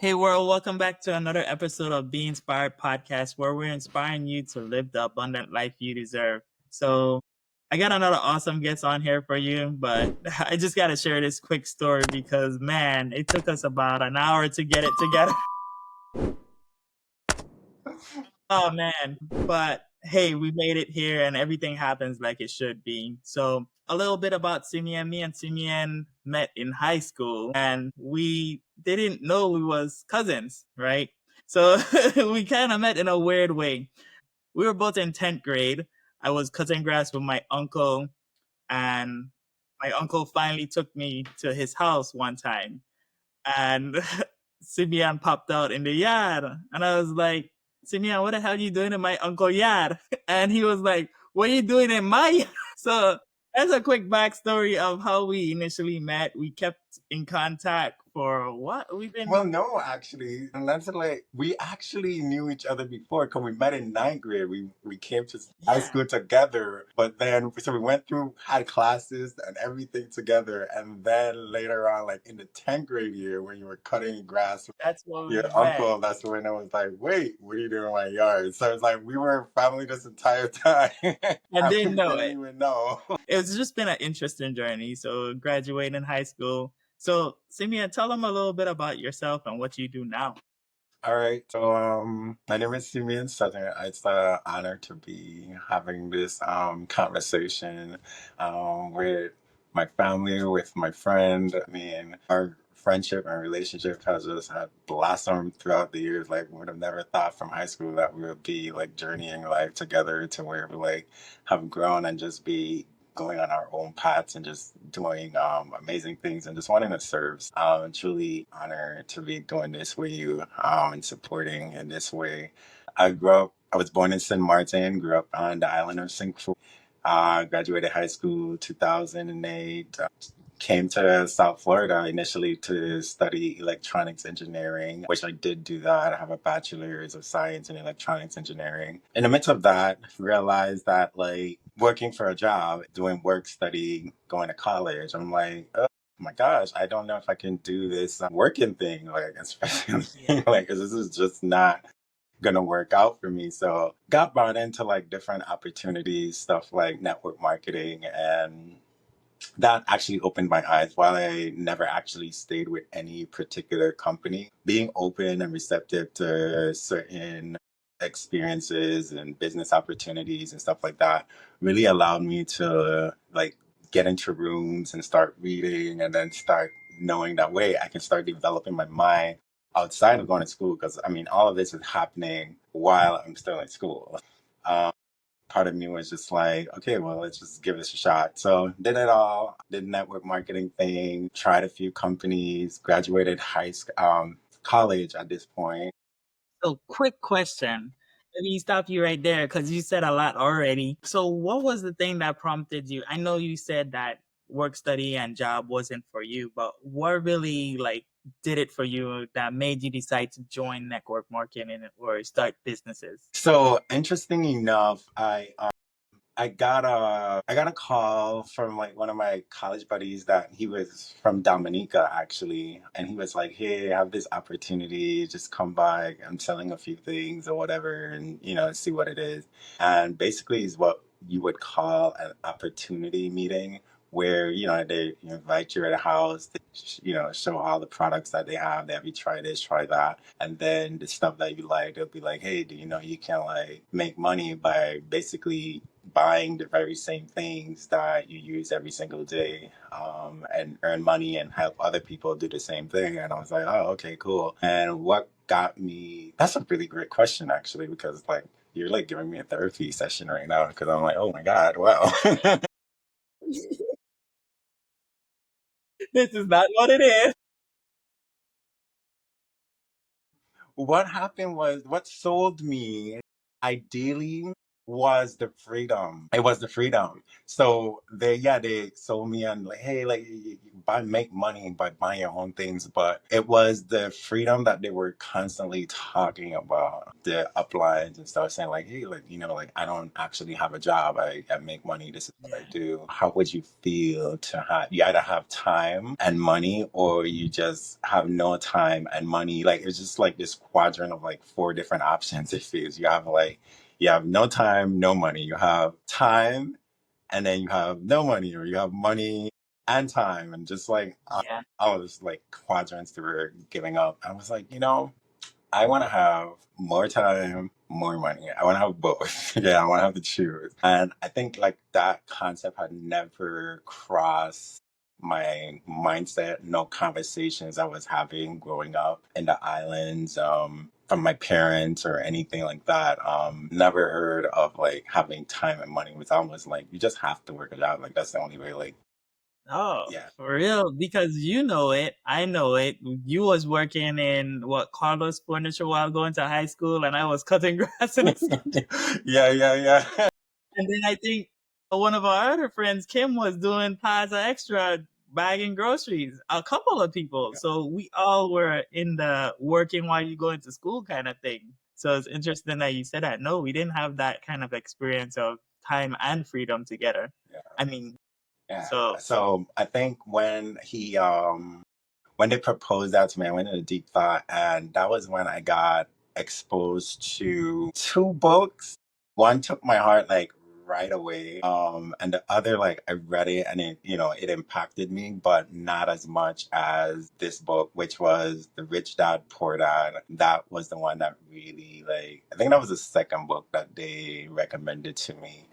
Hey world, welcome back to another episode of Be Inspired Podcast where we're inspiring you to live the abundant life you deserve. So, I got another awesome guest on here for you, but I just got to share this quick story because man, it took us about an hour to get it together. Oh man, but hey, we made it here and everything happens like it should be. So, a little bit about Simeon. Me and Simeon met in high school and we didn't know we was cousins, right? So, we kind of met in a weird way. We were both in 10th grade. I was cutting grass with my uncle and my uncle finally took me to his house one time and Simeon popped out in the yard. And I was like, Simeon, what the hell are you doing in my uncle yard? And he was like, what are you doing in my yard? So that's a quick backstory of how we initially met. We kept in contact for what? We've been. Well, no, actually, and that's like we actually knew each other before because we met in ninth grade. We came to high Yeah. school together, but then so we went through had classes and everything together, and then later on, like in the 10th grade year, when you were cutting grass with That's what your we met. uncle, that's when I was like, "Wait, what are you doing in my yard?" So it's like we were family this entire time, I and we didn't know didn't it. even know. It's just been an interesting journey. So graduating high school. So Simeon, tell them a little bit about yourself and what you do now. All right. So, my name is Simeon Southern. It's an honor to be having this conversation with my family, with my friend. I mean, our friendship and relationship has just had blossomed throughout the years. Like, we would have never thought from high school that we would be like journeying life together to where we like have grown and just be going on our own paths and just doing amazing things and just wanting to serve. Truly honored to be doing this with you and supporting in this way. I was born in St. Martin, grew up on the island of St. Croix. Graduated high school 2008. Came to South Florida initially to study electronics engineering, which I did do that. I have a bachelor's of science in electronics engineering. In the midst of that, realized that like working for a job, doing work study, going to college, I'm like, oh my gosh, I don't know if I can do this working thing, like especially Yeah. like 'cause this is just not gonna work out for me. So got brought into like different opportunities, stuff like network marketing, and that actually opened my eyes. While I never actually stayed with any particular company, being open and receptive to certain experiences and business opportunities and stuff like that really allowed me to like get into rooms and start reading and then start knowing that way I can start developing my mind outside of going to school, because I mean all of this is happening while I'm still in school. Um, Part of me was just like, okay, well, let's just give this a shot. So did it all, did network marketing thing, tried a few companies, graduated college at this point. So, quick question. Let me stop you right there because you said a lot already. So, what was the thing that prompted you? I know you said that work study and job wasn't for you, but what really like did it for you that made you decide to join network marketing or start businesses? So interesting enough, I got a call from like one of my college buddies that he was from Dominica actually, and he was like, "Hey, I have this opportunity. Just come by. I'm selling a few things or whatever, and see what it is." And basically, is what you would call an opportunity meeting, where they invite you at a house, they, show all the products that they have. They have you try this, try that, and then the stuff that you like, they'll be like, "Hey, do you know you can like make money by basically buying the very same things that you use every single day, and earn money and help other people do the same thing?" And I was like, "Oh, okay, cool." And what got me, that's a really great question, actually, because like you're like giving me a therapy session right now, because I'm like, oh my God, wow. This is not what it is. What happened was what sold me ideally. was the freedom. It was the freedom. So they sold me on like, hey, like you buy make money by buying your own things, but it was the freedom that they were constantly talking about. The uplines and stuff saying like, hey, like like I don't actually have a job. I make money. This is what I Yeah, do. How would you feel to have you either have time and money or you just have no time and money? Like it's just like this quadrant of like four different options. It feels you have like you have no time, no money. You have time, and then you have no money, or you have money and time, and just like yeah, all those like quadrants that were giving up. I was like, I want to have more time, more money. I want to have both. Yeah, I want to have to choose. And I think like that concept had never crossed my mindset. No conversations I was having growing up in the islands, from my parents or anything like that. Never heard of like having time and money. It was almost like you just have to work it out. Like that's the only way. Like, oh, yeah. for real? Because you know it, I know it. You was working in what Carlos Furniture while going to high school, and I was cutting grass in the sun. Yeah, yeah, yeah. And then I think one of our other friends, Kim, was doing Plaza Extra bagging groceries. A couple of people. So we all were in the working while you going to school kind of thing. So it's interesting that you said that. No, we didn't have that kind of experience of time and freedom together. Yeah. I mean, Yeah. so So I think when they proposed that to me, I went into deep thought, and that was when I got exposed to two books. One took my heart like right away, and the other like I read it and it impacted me, but not as much as this book, which was The Rich Dad Poor Dad. That was the one that really like I think that was the second book that they recommended to me.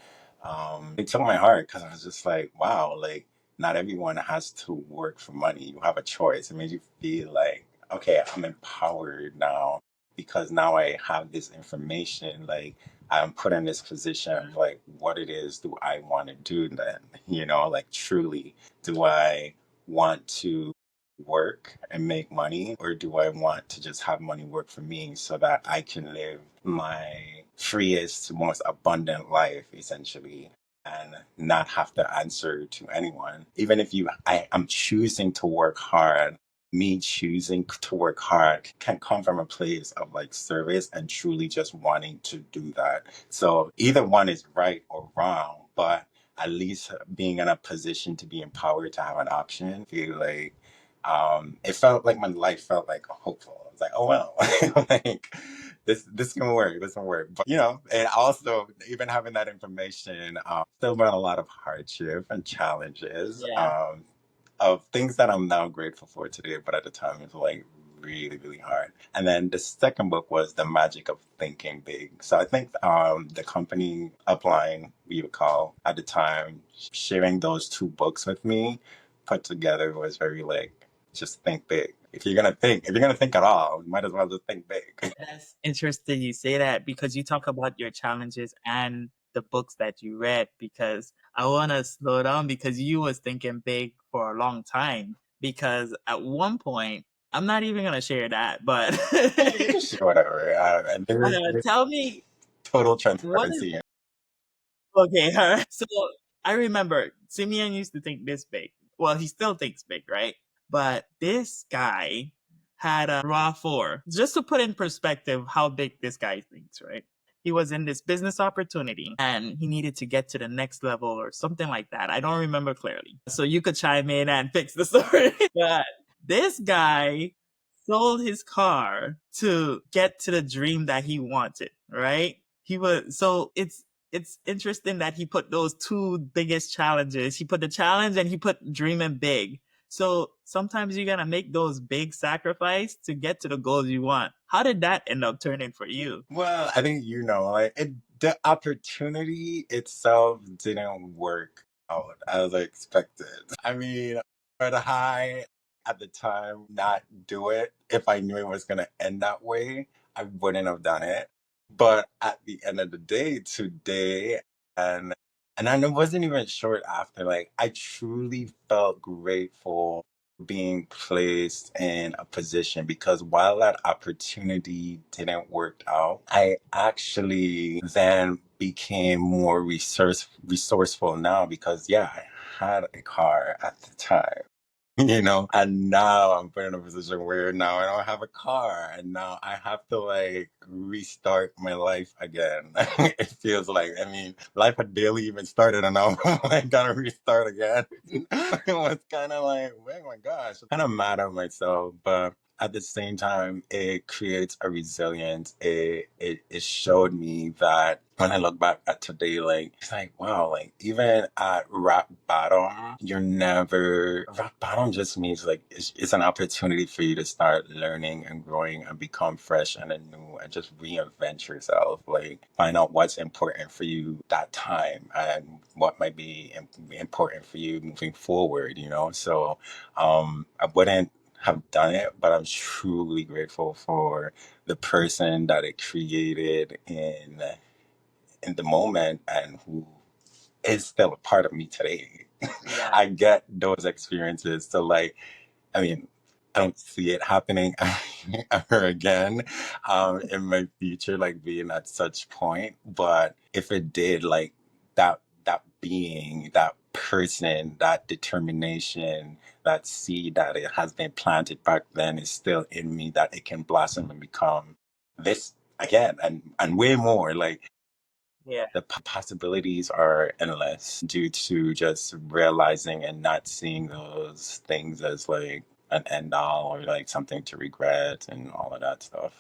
It took my heart because I was just like, wow, like not everyone has to work for money. You have a choice. It made you feel like, okay, I'm empowered now because now I have this information. Like I'm put in this position of like, what it is do I want to do then? Like truly, do I want to work and make money, or do I want to just have money work for me so that I can live my freest, most abundant life, essentially, and not have to answer to anyone? Even if I'm choosing to work hard, me choosing to work hard can come from a place of like service and truly just wanting to do that. So either one is right or wrong, but at least being in a position to be empowered to have an option, feel like it felt like my life felt like hopeful. I was like, oh well, like this can work, this can work. But and also even having that information, still brought a lot of hardship and challenges, yeah. of things that I'm now grateful for today, but at the time it was like really, really hard. And then the second book was The Magic of Thinking Big. So I think the company Upline, we would call at the time, sharing those two books with me put together was very like, just think big. If you're gonna think at all, you might as well just think big. That's interesting you say that because you talk about your challenges and the books that you read because I want to slow down because you was thinking big for a long time because at one point I'm not even going to share that but You can share whatever. And there's tell me total what is transparency. okay all right. So I remember Simeon used to think this big. Well, he still thinks big, right? But this guy had a raw four. Just to put in perspective how big this guy thinks, right? He was in this business opportunity and he needed to get to the next level or something like that. I don't remember clearly. So you could chime in and fix the story. But this guy sold his car to get to the dream that he wanted, right? He was so it's interesting that he put those two biggest challenges. He put the challenge and he put dreaming big. So sometimes you gotta make those big sacrifice to get to the goals you want. How did that end up turning for you? Well, I think like the opportunity itself didn't work out as I expected. I mean, at a high at the time, not do it. If I knew it was gonna end that way, I wouldn't have done it. But at the end of the day, today, and and I wasn't even short after. Like I truly felt grateful being placed in a position because while that opportunity didn't work out, I actually then became more resourceful now because yeah, I had a car at the time. And now I'm put in a position where now I don't have a car and now I have to like restart my life again. It feels like, I mean, life had barely even started and now I gotta restart again. It was kind of like, oh my gosh, kind of mad at myself, but at the same time, it creates a resilience. It showed me that when I look back at today, like it's like wow, like even at rock bottom, you're never rock bottom just means like it's an opportunity for you to start learning and growing and become fresh and anew and just reinvent yourself. Like find out what's important for you that time and what might be important for you moving forward. So I wouldn't have done it, but I'm truly grateful for the person that it created in the moment and who is still a part of me today. Yeah. I get those experiences. So like, I mean, I don't see it happening ever again in my future, like being at such point. But if it did, like that being, that person, that determination, that seed that it has been planted back then is still in me, that it can blossom and become this again and way more. Like Yeah. the possibilities are endless due to just realizing and not seeing those things as like an end all or like something to regret and all of that stuff.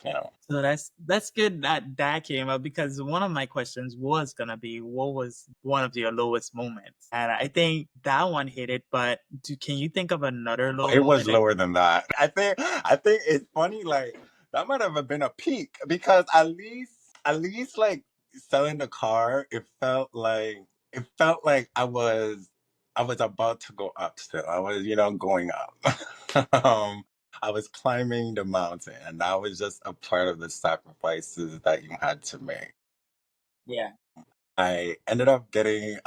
So that's good that that came up because one of my questions was gonna be what was one of your lowest moments, and I think that one hit it. But can you think of another low It was moment that? lower than that. I think it's funny, like that might have been a peak because at least like selling the car, it felt like I was about to go up still. I was, going up. I was climbing the mountain and that was just a part of the sacrifices that you had to make. Yeah. I ended up being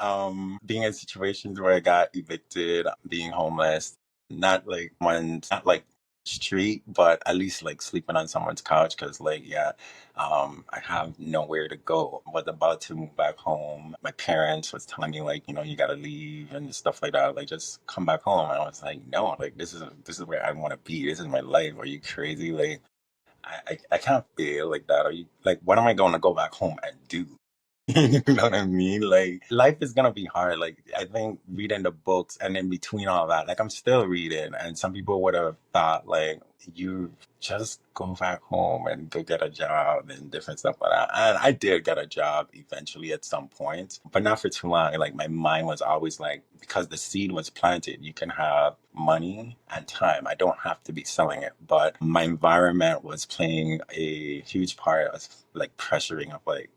in situations where I got evicted, being homeless, not like street, but at least like sleeping on someone's couch because like yeah, I have nowhere to go. I was about to move back home. My parents was telling me like, you gotta leave and stuff like that. Like just come back home. And I was like, no, like this is where I want to be. This is my life. Are you crazy? Like I can't feel like that. Are you like what am I going to go back home and do? You know what I mean? Like life is gonna be hard. Like I think reading the books and in between all that, like I'm still reading, and some people would have thought like you just go back home and go get a job and different stuff like that. And I did get a job eventually at some point, but not for too long. Like my mind was always like because the seed was planted, you can have money and time. I don't have to be selling it, but my environment was playing a huge part of like pressuring of like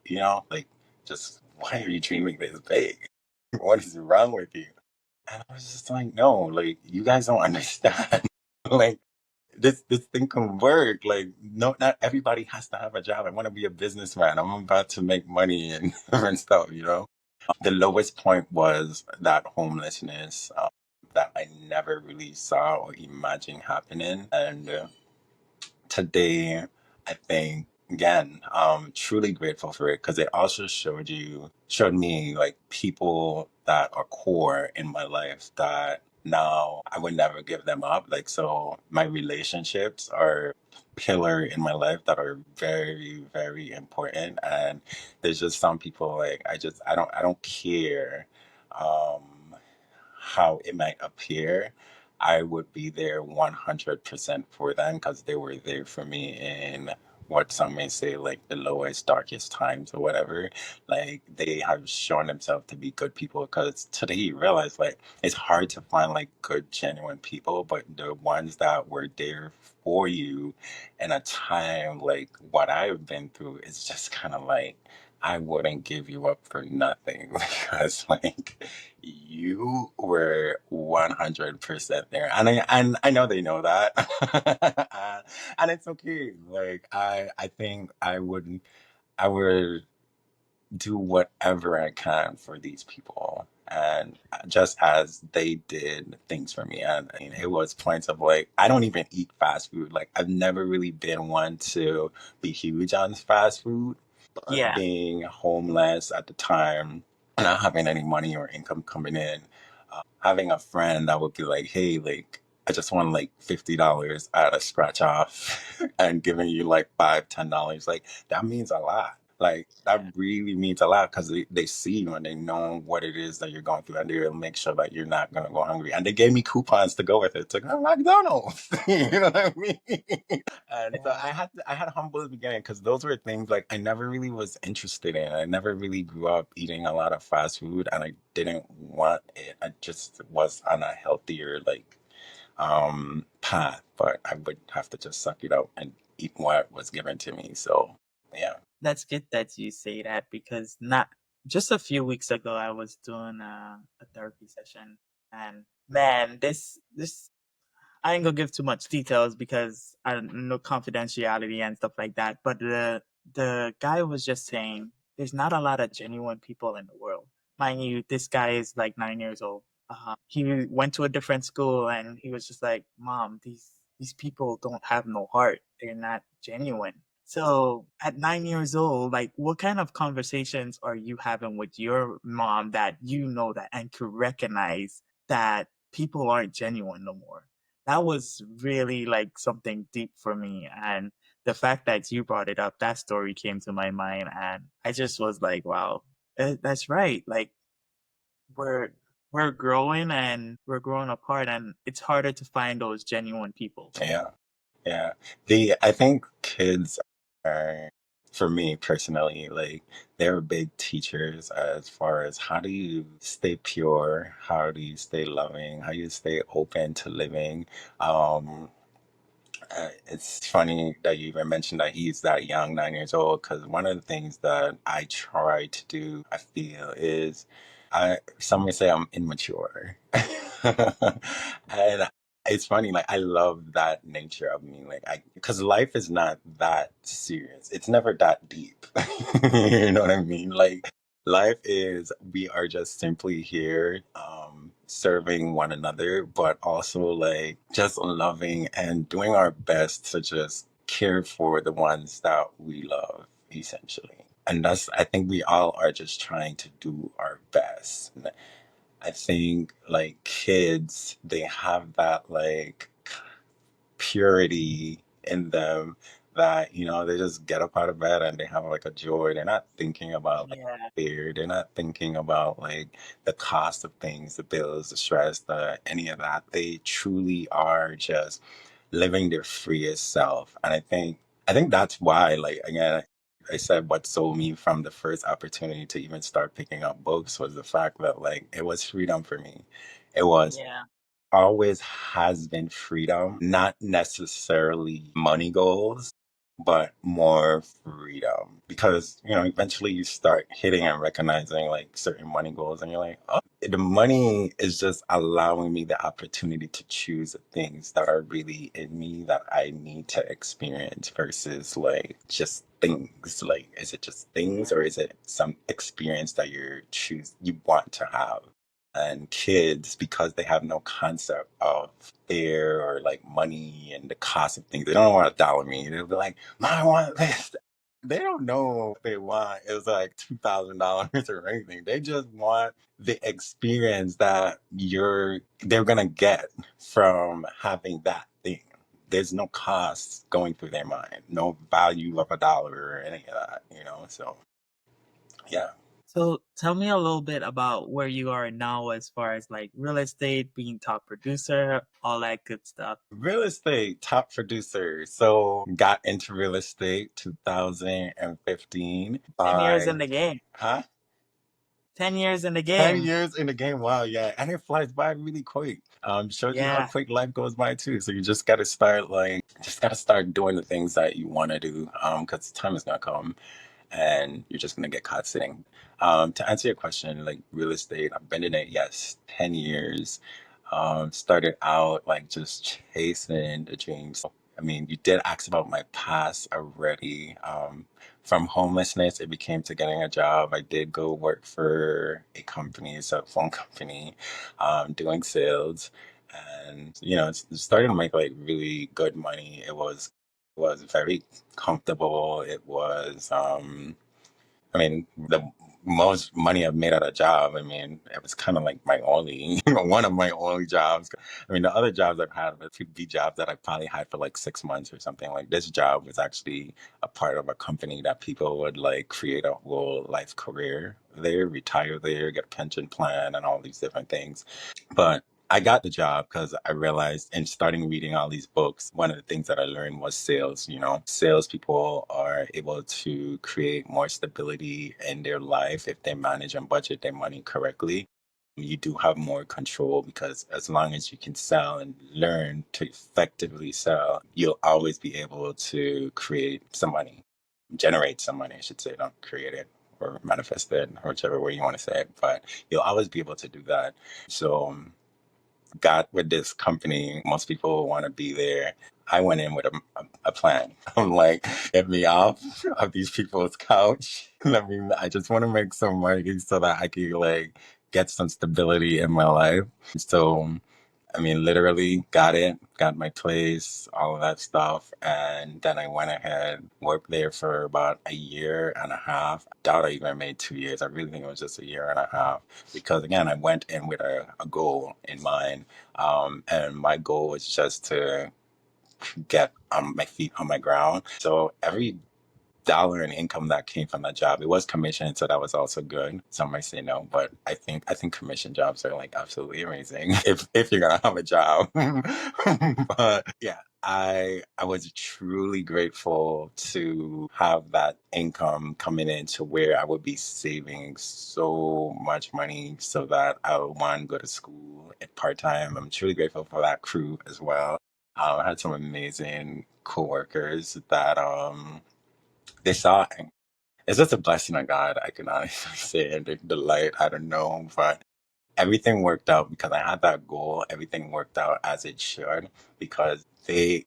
like just why are you dreaming this big? What is wrong with you? And I was just like, no, like you guys don't understand. Like this thing can work. Like no, not everybody has to have a job. I want to be a businessman. I'm about to make money and different stuff. The lowest point was that homelessness that I never really saw or imagined happening. And today, I think again, truly grateful for it because it also showed me like people that are core in my life that now I would never give them up. Like so my relationships are pillar in my life that are very, very important. And there's just some people like I don't care. Um how it might appear, I would be there 100% for them because they were there for me in what some may say like the lowest, darkest times or whatever. Like they have shown themselves to be good people because today you realize like it's hard to find like good, genuine people, but the ones that were there for you in a time like what I've been through is just kind of like I wouldn't give you up for nothing because like you were 100% there. And I know they know that. And it's okay. Like I think I would do whatever I can for these people. And just as they did things for me. And I mean, it was points of like, I don't even eat fast food. Like, I've never really been one to be huge on fast food. But Yeah. being homeless at the time, not having any money or income coming in, having a friend that would be like, hey, like, I just want like $50 at a scratch off and giving you like $5, $10, like that means a lot. Like that Yeah. really means a lot because they see you and they know what it is that you're going through and they'll make sure that you're not gonna go hungry. And they gave me coupons to go with it to go to McDonald's. You know what I mean? And so Yeah. I had humble at the beginning because those were things like I never really was interested in. I never really grew up eating a lot of fast food and I didn't want it. I just was on a healthier like path, but I would have to just suck it up and eat what was given to me. So yeah. That's good that you say that because not just a few weeks ago I was doing a therapy session, and man, this I ain't gonna give too much details because I don't know confidentiality and stuff like that. But the guy was just saying there's not a lot of genuine people in the world. Mind you, this guy is like 9 years old. He went to a different school and he was just like, "Mom, these people don't have no heart. They're not genuine." So at 9 years old, like what kind of conversations are you having with your mom that you know that and could recognize that people aren't genuine no more? That was really like something deep for me. And the fact that you brought it up, that story came to my mind. And I just was like, wow, that's right. Like we're, we're growing and we're growing apart and it's harder to find those genuine people. Yeah. Yeah. I think kids are, for me personally, like they're big teachers as far as how do you stay pure, how do you stay loving, how you stay open to living. Um, it's funny that you even mentioned that he's that young, 9 years old, because one of the things that I try to do, I feel, is some may say I'm immature. And it's funny, like I love that nature of me. Because life is not that serious. It's never that deep. You know what I mean? Like life is, we are just simply here, serving one another, but also like just loving and doing our best to just care for the ones that we love, essentially. And I think we all are just trying to do our best. And I think like kids, they have that like purity in them that they just get up out of bed and they have like a joy. They're not thinking about like Yeah. fear. They're not thinking about like the cost of things, the bills, the stress, the any of that. They truly are just living their freest self. And I think that's why, like, again, I said what sold me from the first opportunity to even start picking up books was the fact that like it was freedom for me. It was Yeah. always has been freedom, not necessarily money goals, but more freedom. Because, eventually you start hitting and recognizing like certain money goals, and you're like, oh, the money is just allowing me the opportunity to choose the things that are really in me that I need to experience versus like just things. Like, is it just things or Yeah. is it some experience that you want to have? And kids, because they have no concept of fear or like money and the cost of things, they don't know what a dollar means. They'll be like, "Mom, I want this." They don't know if they want it's like $2,000 or anything. They just want the experience that they're gonna get from having that thing. There's no cost going through their mind, no value of a dollar or any of that. So yeah. So tell me a little bit about where you are now as far as like real estate, being top producer, all that good stuff. Real estate top producer. So got into real estate 2015 10 years in by the game. huh? 10 years in the 10 game. years in the game. Wow, yeah. And it flies by really quick. Shows you how Yeah. quick life goes by too. So you just gotta start doing the things that you want to do. Because time is gonna come and you're just gonna get caught sitting. To answer your question, like real estate, I've been in it, yes, 10 years. Started out like just chasing the dreams. I mean, you did ask about my past already. From homelessness, it became to getting a job. I did go work for a company, a cell phone company, doing sales, and it started to make like really good money. It was very comfortable. It was I mean, the most money I've made at a job, I mean, it was kind of like my only, one of my only jobs. I mean, the other jobs I've had would be jobs that I probably had for like 6 months or something. Like this job was actually a part of a company that people would like create a whole life career there, retire there, get a pension plan, and all these different things. But I got the job because I realized in starting reading all these books, one of the things that I learned was sales. Salespeople are able to create more stability in their life if they manage and budget their money correctly. You do have more control because as long as you can sell and learn to effectively sell, you'll always be able to create some money, generate some money, I should say, not create it or manifest it, or whichever way you want to say it. But you'll always be able to do that. So got with this company. Most people want to be there. I went in with a plan. I'm like, get me off of these people's couch. I just want to make some money so that I can like get some stability in my life. So I mean, literally got my place, all of that stuff. And then I went ahead, worked there for about a year and a half. Doubt I even made 2 years. I really think it was just a year and a half. Because again, I went in with a goal in mind. And my goal was just to get my feet on my ground. So every dollar in income that came from that job. It was commission, so that was also good. Some might say no, but I think commission jobs are like absolutely amazing if you're gonna have a job. But yeah, I was truly grateful to have that income coming in to where I would be saving so much money so that I would want to go to school at part time. I'm truly grateful for that crew as well. I had some amazing coworkers that they saw it. It's just a blessing of God, I can honestly say, and the light, I don't know, but everything worked out because I had that goal. Everything worked out as it should because they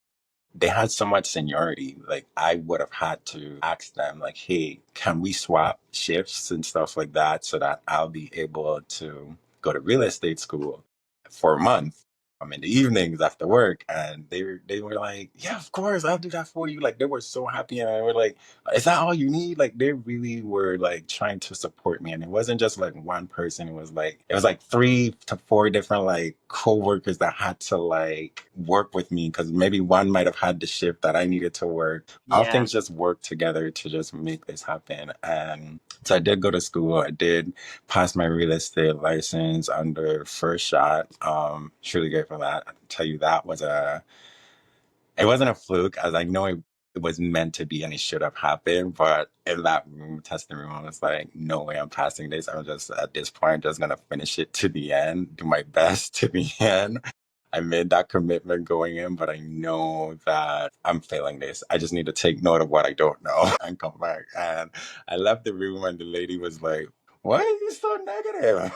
had so much seniority. Like I would have had to ask them, like, "Hey, can we swap shifts and stuff like that so that I'll be able to go to real estate school for a month?" I'm in the evenings after work, and they were like, "Yeah, of course, I'll do that for you." Like they were so happy, and I were like, "Is that all you need?" Like they really were like trying to support me, and it wasn't just like one person. It was like 3 to 4 different like co-workers that had to like work with me because maybe one might have had the shift that I needed to work. All Yeah. things just worked together to just make this happen. And so I did go to school. I did pass my real estate license under first shot. Truly grateful for that. I can tell you that it wasn't a fluke, as I know it was meant to be and it should have happened. But in that room, testing room, I was like, no way I'm passing this. I'm just at this point just gonna finish it to the end, do my best to the end. I made that commitment going in, but I know that I'm failing this. I just need to take note of what I don't know and come back. And I left the room, and the lady was like, "Why are you so negative?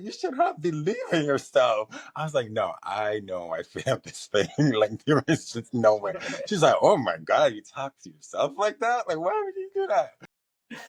You should have belief in yourself." I was like, "No, I know I failed this thing. Like, there is just no way." She's like, "Oh my God, you talk to yourself like that? Like, why would you do that?"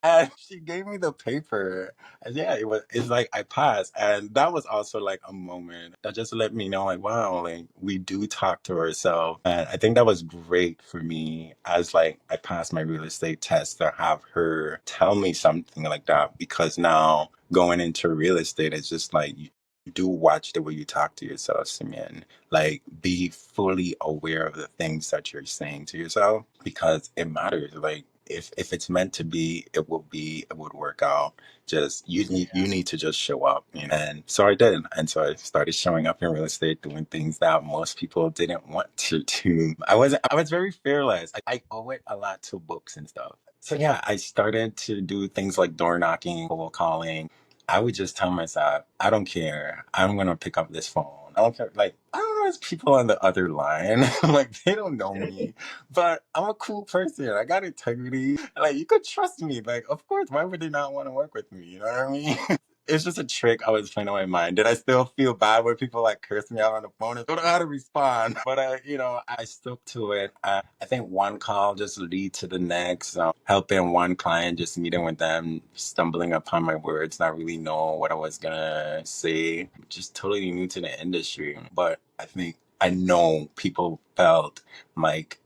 And she gave me the paper. And yeah, it's like I passed. And that was also like a moment that just let me know like, wow, like we do talk to ourselves. And I think that was great for me as like I passed my real estate test to have her tell me something like that because now going into real estate it's just like you do watch the way you talk to yourself, Simeon. Like be fully aware of the things that you're saying to yourself because it matters. Like if it's meant to be, it would work out. Just you need to just show up, And so I did. And so I started showing up in real estate, doing things that most people didn't want to do. I was very fearless. I owe it a lot to books and stuff. So yeah, I started to do things like door knocking, cold calling. I would just tell myself, I don't care. I'm gonna pick up this phone. I don't care. Like, I don't know, there's people on the other line. Like, they don't know me, but I'm a cool person. I got integrity. Like, you could trust me. Like, of course, why would they not want to work with me? You know what I mean? it's just a trick I was playing on my mind. Did I still feel bad when people like curse me out on the phone? I don't know how to respond, but I stuck to it. I think one call just lead to the next. Helping one client, just meeting with them, stumbling upon my words, not really know what I was gonna say. Just totally new to the industry, but I think I know people felt like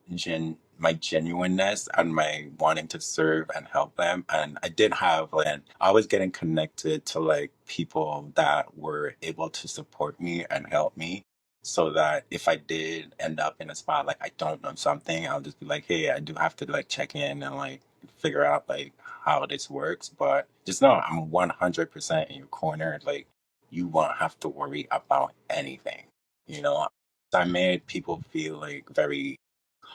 my genuineness and my wanting to serve and help them. And I did have like, and I was getting connected to like people that were able to support me and help me. So that if I did end up in a spot like I don't know something, I'll just be like, hey, I do have to like check in and like figure out like how this works. But just know I'm 100% in your corner. Like you won't have to worry about anything. You know, I made people feel like very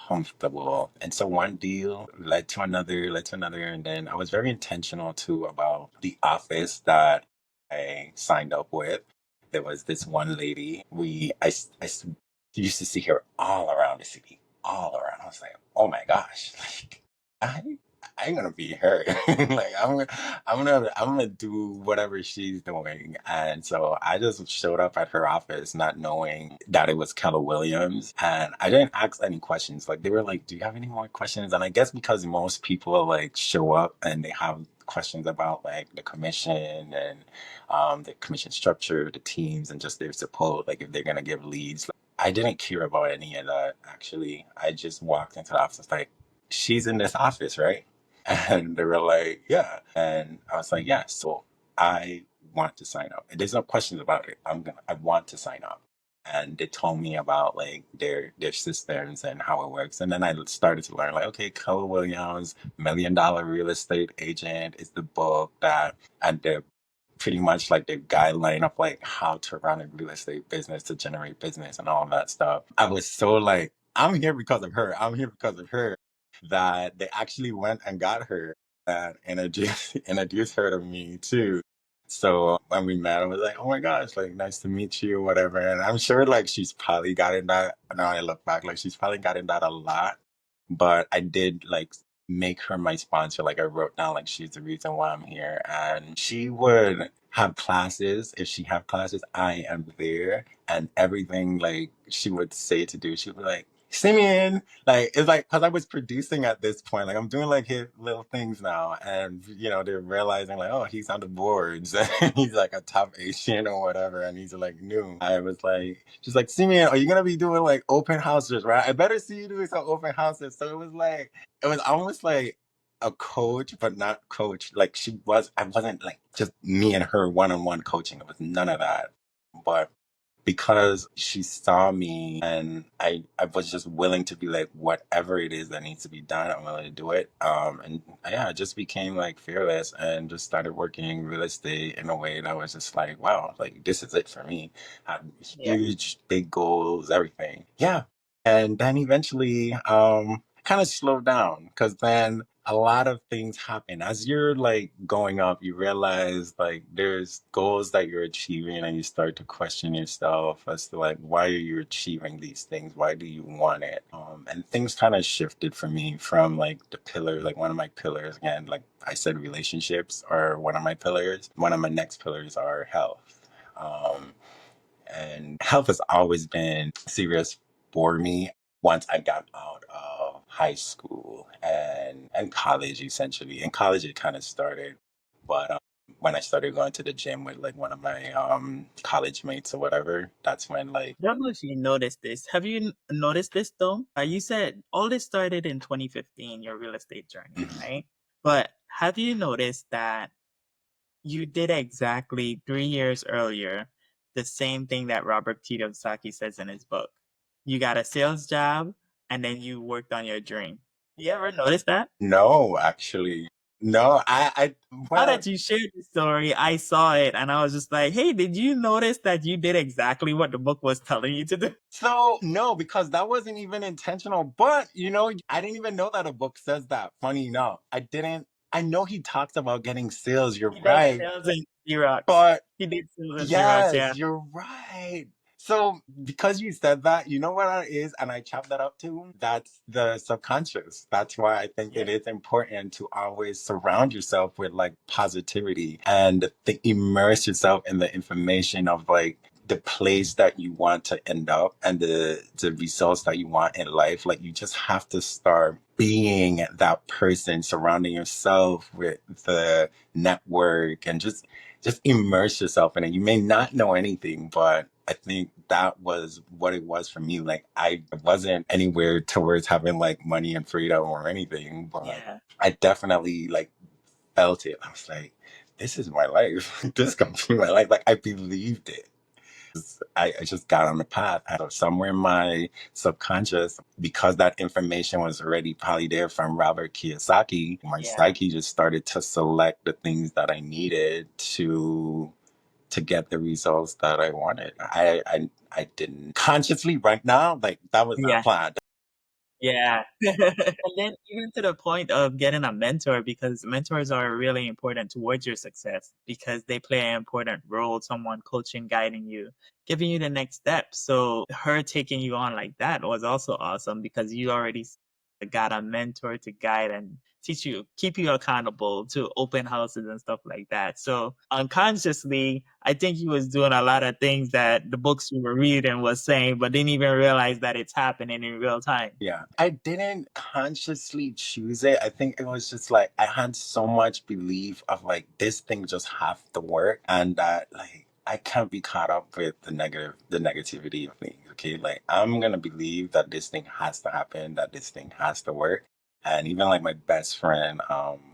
comfortable. And so one deal led to another. And then I was very intentional too about the office that I signed up with. There was this one lady, used to see her all around the city, all around. I was like, oh my gosh, like, I, I'm gonna be her. Like I'm gonna do whatever she's doing. And so I just showed up at her office not knowing that it was Keller Williams. And I didn't ask any questions. Like they were like, do you have any more questions? And I guess because most people like show up and they have questions about like the commission and the commission structure, the teams, and just their support, like if they're gonna give leads. I didn't care about any of that actually. I just walked into the office like, she's in this office, right? And they were like, yeah. And I was like, yeah. So I want to sign up. And there's no questions about it. I want to sign up. And they told me about like their systems and how it works. And then I started to learn like, okay, Keller Williams, $1 million real estate agent is the book that, and they're pretty much like the guideline of like how to run a real estate business to generate business and all that stuff. I was so like, I'm here because of her. I'm here because of her, that they actually went and got her and introduced her to me too. So when we met, I was like, oh my gosh, like nice to meet you, whatever. And I'm sure like she's probably gotten that. Now I look back, like she's probably gotten that a lot. But I did like make her my sponsor. Like I wrote down like she's the reason why I'm here. And she would have classes. If she have classes, I am there. And everything like she would say to do, she would be like, Simeon, like it's like because I was producing at this point, like I'm doing like his little things now, and they're realizing like, oh, he's on the boards, and he's like a top Asian or whatever, and he's like new. I was like, she's like, Simeon, are you gonna be doing like open houses, right? I better see you doing some open houses. So it was almost like a coach, but not coach. Like I wasn't like just me and her one-on-one coaching. It was none of that, but because she saw me and I was just willing to be like whatever it is that needs to be done, I'm willing to do it. And yeah, I just became like fearless and just started working real estate in a way that was just like, wow, like this is it for me. Had Yeah. huge, big goals, everything. Yeah. And then eventually kind of slowed down because then a lot of things happen as you're like going up. You realize like there's goals that you're achieving and you start to question yourself as to like, why are you achieving these things? Why do you want it? And things kind of shifted for me from like the pillar, like one of my pillars, again, like I said, relationships are one of my pillars. One of my next pillars are health. um, and health has always been serious for me once I got out of high school and college, essentially. In college, it kind of started. But when I started going to the gym with like one of my college mates or whatever, that's when like, I don't know if you noticed this. Have you noticed this though? You said all this started in 2015, your real estate journey, mhm. right? But have you noticed that you did exactly 3 years earlier the same thing that Robert Kiyosaki says in his book? You got a sales job and then you worked on your dream. You ever notice that? No, actually. No, Now well, that you shared the story, I saw it and I was just like, hey, did you notice that you did exactly what the book was telling you to do? so no, because that wasn't even intentional. But I didn't even know that a book says that. Funny enough, I didn't. I know he talks about getting sales. You're He does right, sales in Xerox. but He did sales in Xerox, yes, yeah. you're right. So because you said that, you know what that is, and I chopped that up too. That's the subconscious. That's why I think Yeah. it is important to always surround yourself with like positivity and immerse yourself in the information of like the place that you want to end up and the results that you want in life. Like you just have to start being that person, surrounding yourself with the network and just immerse yourself in it. You may not know anything, but I think that was what it was for me. Like I wasn't anywhere towards having like money and freedom or anything, but Yeah. I definitely like felt it. I was like, this is my life. This is gonna be my life. Like I believed it. I just got on the path. So somewhere in my subconscious, because that information was already probably there from Robert Kiyosaki, my Yeah. psyche just started to select the things that I needed to get the results that I wanted. I didn't consciously right now, like that was not Yeah. planned. Yeah. And then even to the point of getting a mentor, because mentors are really important towards your success because they play an important role, someone coaching, guiding you, giving you the next step. So her taking you on like that was also awesome because you already got a mentor to guide and teach you, keep you accountable to open houses and stuff like that. So unconsciously, I think he was doing a lot of things that the books you were reading was saying, but didn't even realize that it's happening in real time. Yeah. I didn't consciously choose it. I think it was just like I had so much belief of like this thing just have to work and that like I can't be caught up with the negativity of things. Okay. Like I'm gonna believe that this thing has to happen, that this thing has to work. And even like my best friend,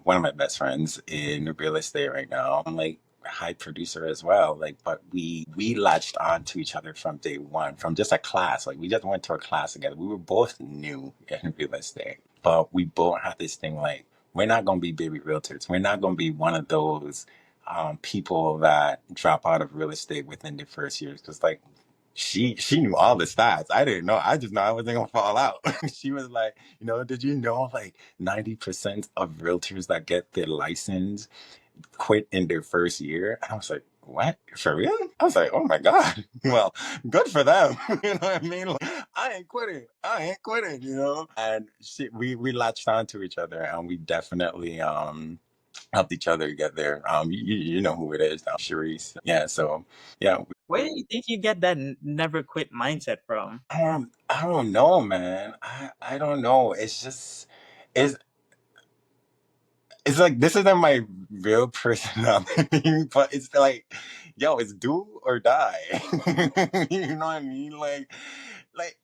one of my best friends in real estate right now, I'm like high producer as well. Like, but we latched on to each other from day one, from just a class. Like, we just went to a class together. We were both new in real estate, but we both had this thing like, we're not gonna be baby realtors. We're not gonna be one of those people that drop out of real estate within the first years. Because like she knew all the stats. I didn't know. I just know I wasn't gonna fall out. She was like, did you know like 90% of realtors that get their license quit in their first year? And I was like, what? For real? I was like, oh my God. Well, good for them. You know what I mean? Like, I ain't quitting. I ain't quitting. And we latched on to each other and we definitely helped each other get there. You know who it is now, Sharice. Yeah, so yeah. Where do you think you get that never quit mindset from? I don't know, man. I don't know. It's it's like this isn't my real personality, but it's like, yo, it's do or die. You know what I mean? Like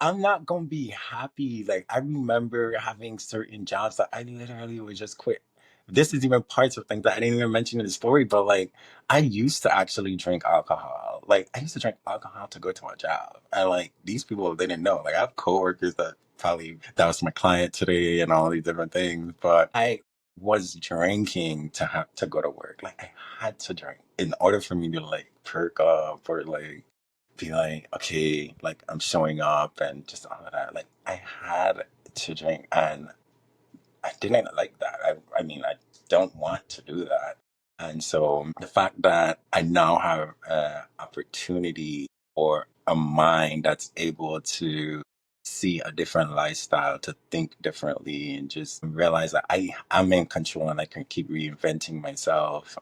I'm not gonna be happy. Like I remember having certain jobs that I literally would just quit. This is even parts of things that I didn't even mention in the story, but like I used to actually drink alcohol. Like I used to drink alcohol to go to my job. And like these people they didn't know. Like I have coworkers that probably that was my client today and all these different things. But I was drinking to have to go to work. Like I had to drink in order for me to like perk up or like be like, okay, like I'm showing up and just all of that. Like I had to drink and I didn't like that. I mean, I don't want to do that. And so the fact that I now have an opportunity or a mind that's able to see a different lifestyle, to think differently, and just realize that I'm in control and I can keep reinventing myself.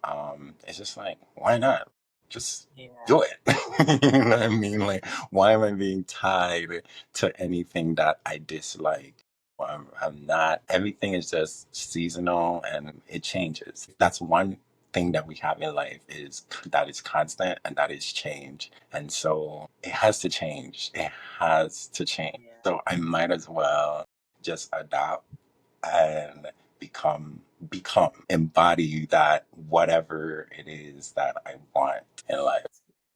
It's just like, why not? Just Yeah. do it. You know what I mean? Like, why am I being tied to anything that I dislike? I'm not. Everything is just seasonal and it changes. That's one thing that we have in life is that is constant and that is change. And so it has to change. It has to change. Yeah. So I might as well just adapt and embody that whatever it is that I want in life.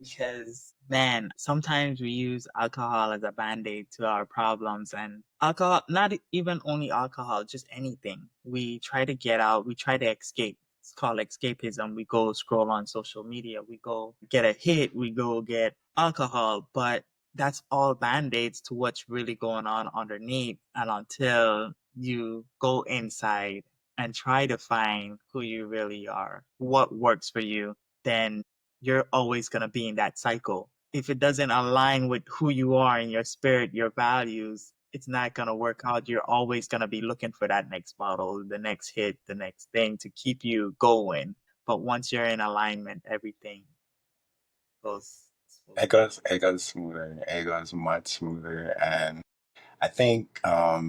Because, man, sometimes we use alcohol as a band-aid to our problems and alcohol, not even only alcohol, just anything. We try to get out, we try to escape. It's called escapism. We go scroll on social media, we go get a hit, we go get alcohol, but that's all band-aids to what's really going on underneath. And until you go inside and try to find who you really are, what works for you, then you're always going to be in that cycle. if it doesn't align with who you are and your spirit, your values, it's not gonna work out. You're always gonna be looking for that next bottle, the next hit, the next thing to keep you going. But once you're in alignment, everything goes It smoothly. goes it goes smoother. It goes much smoother. And I think a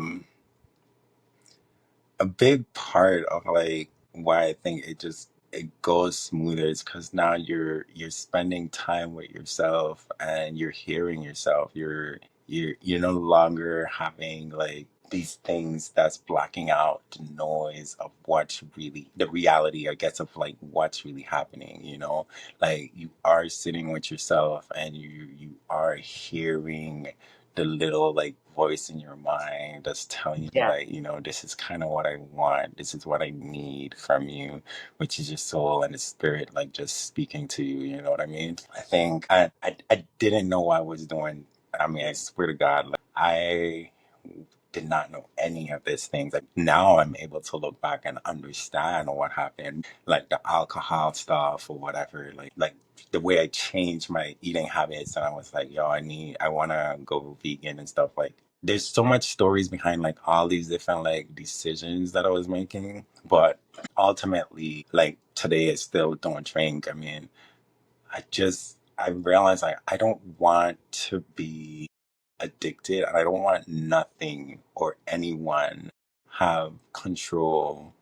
big part of like why I think it goes smoother is because now you're spending time with yourself and you're hearing yourself. You're no longer having like these things that's blocking out the noise of what's really the reality, I guess, of like what's really happening, you know? Like you are sitting with yourself and you are hearing the little like voice in your mind that's telling you Yeah. like, this is kind of what I want, this is what I need from you, which is your soul and the spirit like just speaking to you, you know what I mean? I think I didn't know what I was doing. I mean, I swear to God, like I did not know any of these things. Like now I'm able to look back and understand what happened, like the alcohol stuff or whatever, like the way I changed my eating habits and I was like, yo, I wanna go vegan and stuff. Like there's so much stories behind like all these different like decisions that I was making. But ultimately, like today I still don't drink. I mean, I realized like I don't want to be addicted and I don't want nothing or anyone have control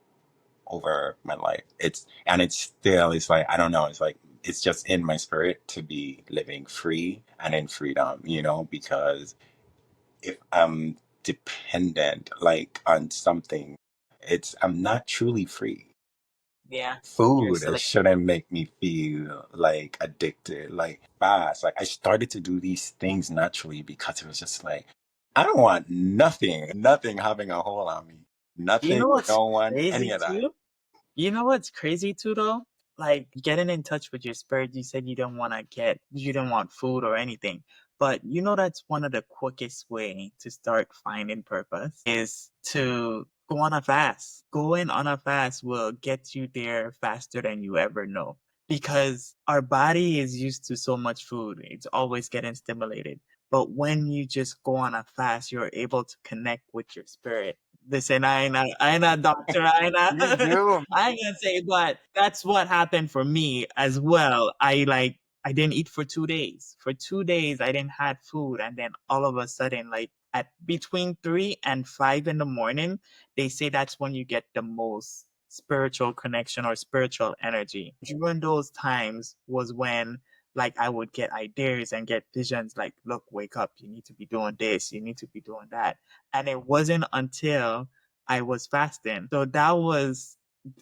over my life. It's like I don't know, it's like it's just in my spirit to be living free and in freedom, because if I'm dependent like on something, I'm not truly free. Yeah. You're Food select. shouldn't make me feel like addicted, like fast. Like I started to do these things naturally because it was just like, I don't want nothing having a hold on me. You Nothing know or what's no one, any crazy of that. too? You know what's crazy too though? Like getting in touch with your spirit, you said you don't want food or anything. But you know that's one of the quickest way to start finding purpose is to go on a fast. Going on a fast will get you there faster than you ever know. Because our body is used to so much food. It's always getting stimulated. But when you just go on a fast, you're able to connect with your spirit. Listen, I ain't a doctor, I ain't You a, do. I ain't gonna say, but that's what happened for me as well. I didn't eat for 2 days. For 2 days, I didn't had food, and then all of a sudden, like at between 3 and 5 in the morning, they say that's when you get the most spiritual connection or spiritual energy. During those times was when like I would get ideas and get visions like, look, wake up, you need to be doing this, you need to be doing that. And it wasn't until I was fasting. So that was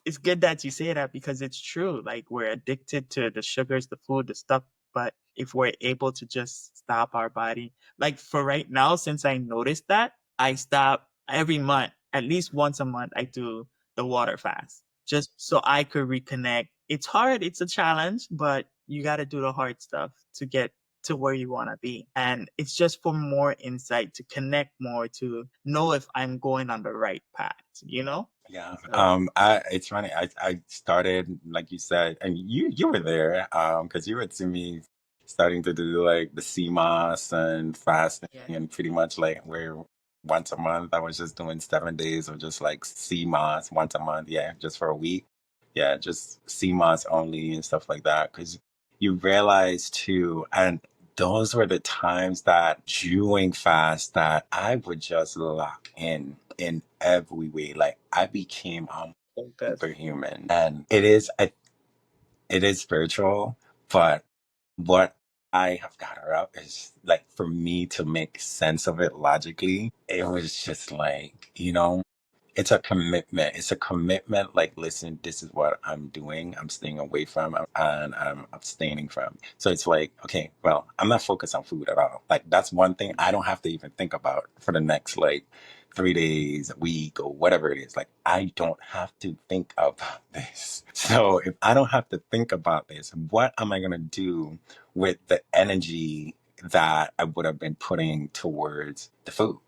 it's good that you say that because it's true. Like we're addicted to the sugars, the food, the stuff. But if we're able to just stop our body, like for right now, since I noticed that, I stop every month, at least once a month, I do the water fast just so I could reconnect. It's hard, it's a challenge, but you got to do the hard stuff to get to where you want to be. And it's just for more insight, to connect more, to know if I'm going on the right path, you know? Yeah. So, It's funny. I started, like you said, and you were there, because you would see me starting to do like the CMOS and fasting yeah. and pretty much like where once a month I was just doing 7 days of just like CMOS once a month. Yeah, just for a week. Yeah, just CMOS only and stuff like that. Because you realize too, and those were the times that during fast that I would just lock in every way. Like I became Focus. superhuman, and it is spiritual, but what I have got her up is like for me to make sense of it logically. It was just like, it's a commitment. It's a commitment. Like, listen, this is what I'm doing. I'm staying away from and I'm abstaining from. So it's like, okay, well, I'm not focused on food at all. Like, that's one thing I don't have to even think about for the next like 3 days, a week, or whatever it is. Like, I don't have to think about this. So if I don't have to think about this, what am I going to do with the energy that I would have been putting towards the food?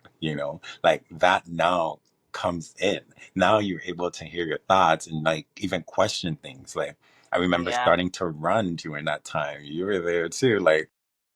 Like that now comes in. Now you're able to hear your thoughts and like even question things. Like I remember Yeah. starting to run during that time. You were there too. Like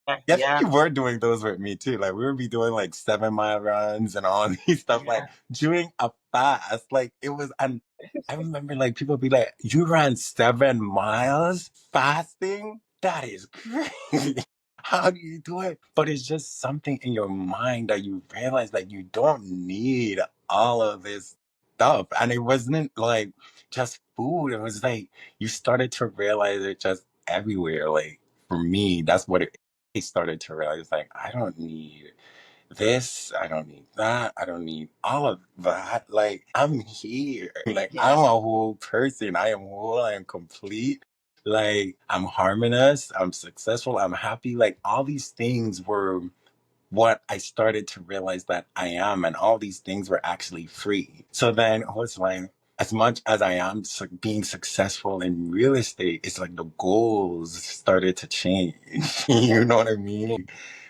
Yeah, I think Yeah, you were doing those with me too. Like we would be doing like 7 mile runs and all these stuff, like yeah, doing a fast. Like it was, and I remember like people be like, "You ran 7 miles fasting? That is crazy. How do you do it?" But it's just something in your mind that you realize like you don't need all of this stuff. And it wasn't like just food. It was like you started to realize it just everywhere. Like for me, that's what it I started to realize like I don't need this, I don't need that, I don't need all of that. Like I'm here. Like I'm yeah. a whole person. I am whole, I am complete. Like I'm harmonious, I'm successful, I'm happy. Like all these things were what I started to realize that I am, and all these things were actually free. So then I was like, as much as I am being successful in real estate, it's like the goals started to change. You know what I mean?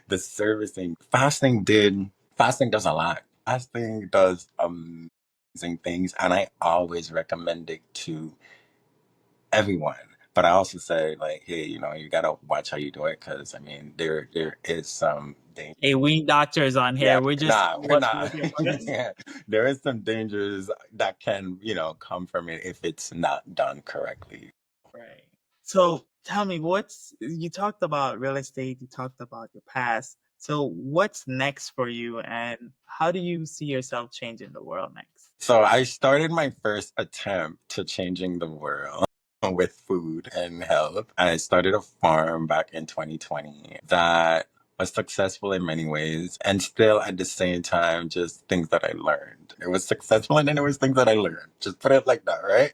The servicing, fasting does a lot. Fasting does amazing things, and I always recommend it to everyone. But I also say like, hey, you gotta watch how you do it because I mean, there is some danger. Hey, we ain't doctors on Yeah, here. We're we're just not. We're what's not. here for us. Yeah, there is some dangers that can, come from it if it's not done correctly. Right. So tell me, you talked about real estate, you talked about your past. So what's next for you, and how do you see yourself changing the world next? So I started my first attempt to changing the world with food and health. And I started a farm back in 2020 that was successful in many ways and still at the same time just things that I learned. It was successful and then it was things that I learned. Just put it like that, right?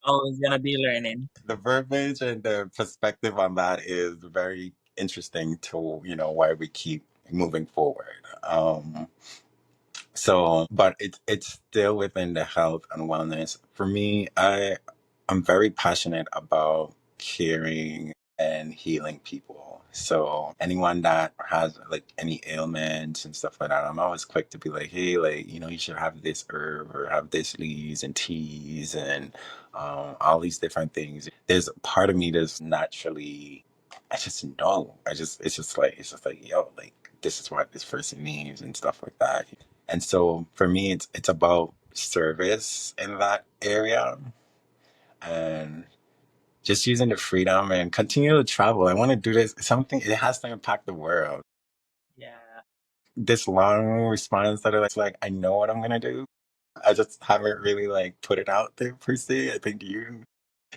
Always gonna be learning. The verbiage and the perspective on that is very interesting to, why we keep moving forward. But it's still within the health and wellness. For me, I'm very passionate about caring and healing people. So anyone that has like any ailments and stuff like that, I'm always quick to be like, hey, like, you should have this herb or have this leaves and teas and all these different things. There's a part of me that's naturally I just know. It's just like, yo, like this is what this person needs and stuff like that. And so for me, it's about service in that area and just using the freedom and continue to travel. I want to do this something. It has to impact the world. Yeah. This long response that it's like I know what I'm gonna do. I just haven't really like put it out there per se. I think you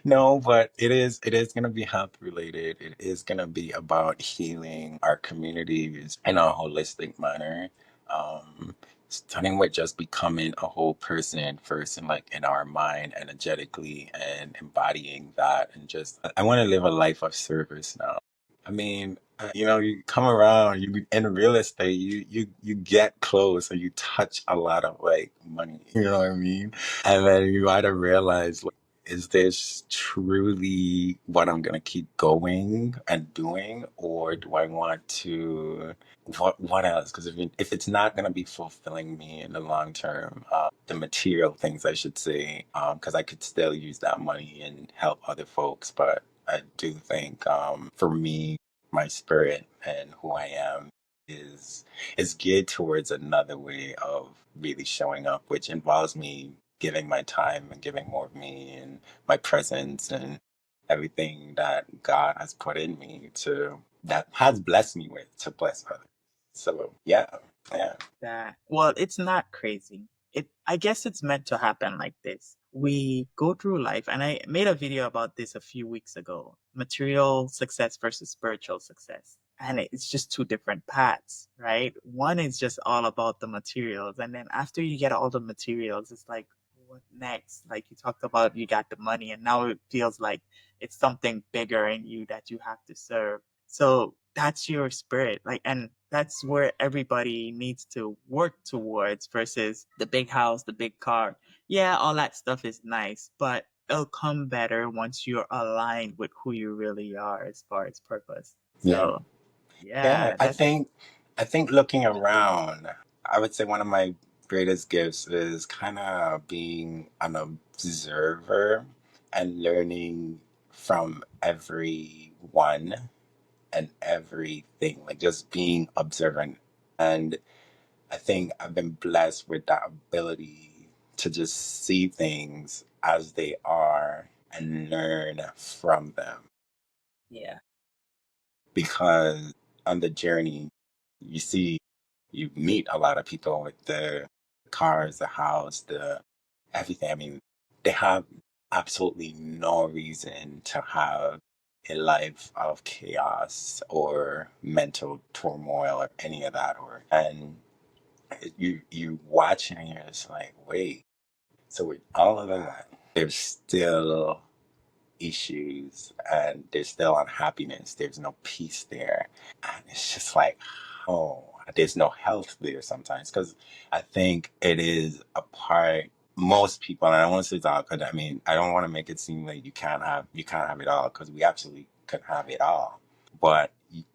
No, but it is gonna be health related. It is gonna be about healing our communities in a holistic manner. Um, Starting with just becoming a whole person first and like in our mind energetically and embodying that and just I want to live a life of service now. I mean, you come around, you in real estate, you get close and you touch a lot of like money. You know what I mean? And then you might have realized is this truly what I'm gonna keep going and doing, or do I want to? What else? Because if it's not gonna be fulfilling me in the long term, the material things I should say, because I could still use that money and help other folks, but I do think for me, my spirit and who I am is is geared towards another way of really showing up, which involves me giving my time and giving more of me and my presence and everything that God has put in me to that has blessed me with to bless others. So yeah, yeah, That well, it's not crazy. I guess it's meant to happen like this. We go through life, and I made a video about this a few weeks ago. Material success versus spiritual success. And it's just two different paths, right? One is just all about the materials, and then after you get all the materials, it's like what next? Like you talked about, you got the money, and now it feels like it's something bigger in you that you have to serve. So that's your spirit. Like, and that's where everybody needs to work towards versus the big house, the big car. Yeah, all that stuff is nice, but it'll come better once you're aligned with who you really are as far as purpose. yeah, So, yeah. yeah, I that's think I think looking around, I would say one of my greatest gifts is kind of being an observer and learning from everyone and everything, like just being observant. And I think I've been blessed with that ability to just see things as they are and learn from them. Yeah. Because on the journey, you see, you meet a lot of people with the cars, the house, the everything. I mean, they have absolutely no reason to have a life of chaos or mental turmoil or any of that. Or and you watch and you're just like, wait. So with all of that, there's still issues and there's still unhappiness. There's no peace there. And it's just like, oh, there's no health there sometimes. Because I think it is a part, most people, and I don't want to say it's all, because I mean, I don't want to make it seem like you can't have it all, because we absolutely could have it all. But